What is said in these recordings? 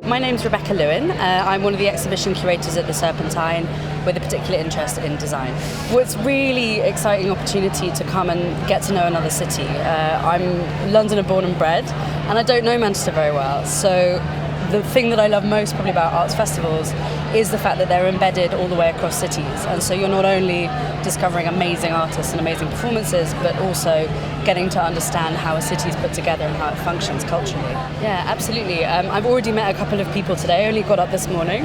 My name's Rebecca Lewin. I'm one of the exhibition curators at the Serpentine with a particular interest in design. Well, it's really exciting opportunity to come and get to know another city. I'm Londoner born and bred, and I don't know Manchester very well. So the thing that I love most probably about arts festivals is the fact that they're embedded all the way across cities. And so you're not only discovering amazing artists and amazing performances, but also getting to understand how a city is put together and how it functions culturally. Yeah, absolutely. I've already met a couple of people today, only got up this morning,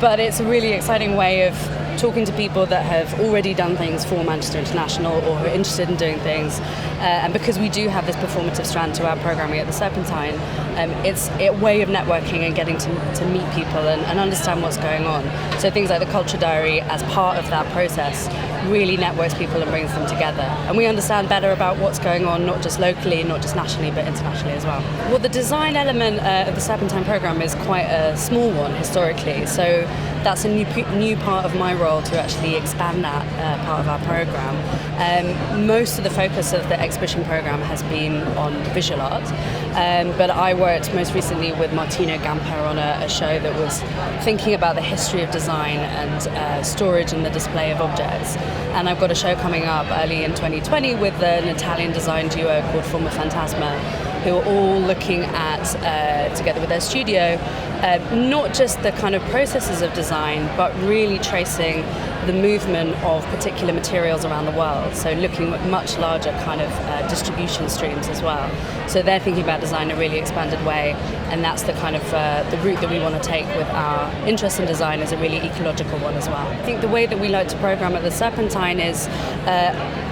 but it's a really exciting way of talking to people that have already done things for Manchester International or who are interested in doing things. And because we do have this performative strand to our programming at the Serpentine, it's a way of networking and getting to meet people and understand what's going on. So things like the Culture Diary, as part of that process, really networks people and brings them together. And we understand better about what's going on, not just locally, not just nationally, but internationally as well. Well, the design element of the Serpentine programme is quite a small one historically. So that's a new part of my role to actually expand that part of our programme. Most of the focus of the exhibition programme has been on visual art, but I worked most recently with Martino Gamper on a show that was thinking about the history of design and storage and the display of objects. And I've got a show coming up early in 2020 with an Italian design duo called Forma Fantasma, who are all looking at, together with their studio, not just the kind of processes of design, but really tracing the movement of particular materials around the world. So looking at much larger kind of distribution streams as well. So they're thinking about design in a really expanded way, and that's the kind of the route that we want to take with our interest in design is a really ecological one as well. I think the way that we like to program at the Serpentine is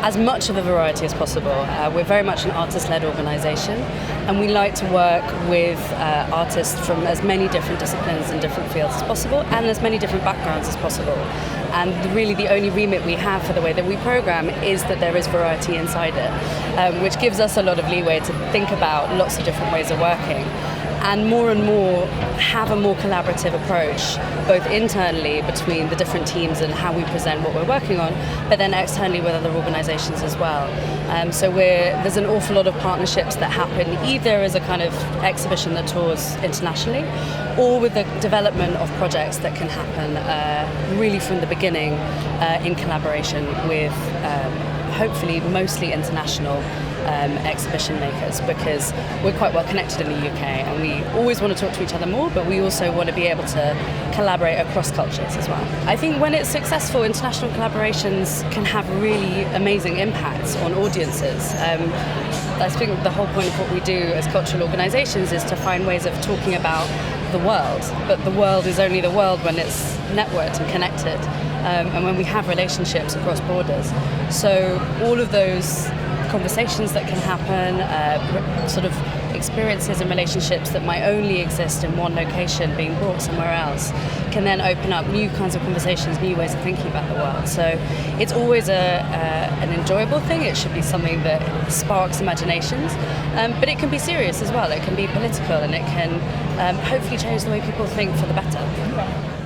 as much of a variety as possible. We're very much an artist-led organisation, and we like to work with artists from as many different disciplines and different fields as possible, and as many different backgrounds as possible. And really the only remit we have for the way that we program is that there is variety inside it, which gives us a lot of leeway to think about lots of different ways of working. And more have a more collaborative approach, both internally between the different teams and how we present what we're working on, but then externally with other organisations as well. So there's an awful lot of partnerships that happen either as a kind of exhibition that tours internationally, or with the development of projects that can happen really from the beginning in collaboration with hopefully mostly international exhibition makers, because we're quite well connected in the UK and we always want to talk to each other more, but we also want to be able to collaborate across cultures as well. I think when it's successful, international collaborations can have really amazing impacts on audiences. I think the whole point of what we do as cultural organisations is to find ways of talking about the world, but the world is only the world when it's networked and connected, and when we have relationships across borders. So all of those conversations that can happen, sort of experiences and relationships that might only exist in one location being brought somewhere else, can then open up new kinds of conversations, new ways of thinking about the world. So it's always an enjoyable thing. It should be something that sparks imaginations, but it can be serious as well. It can be political, and it can hopefully change the way people think for the better.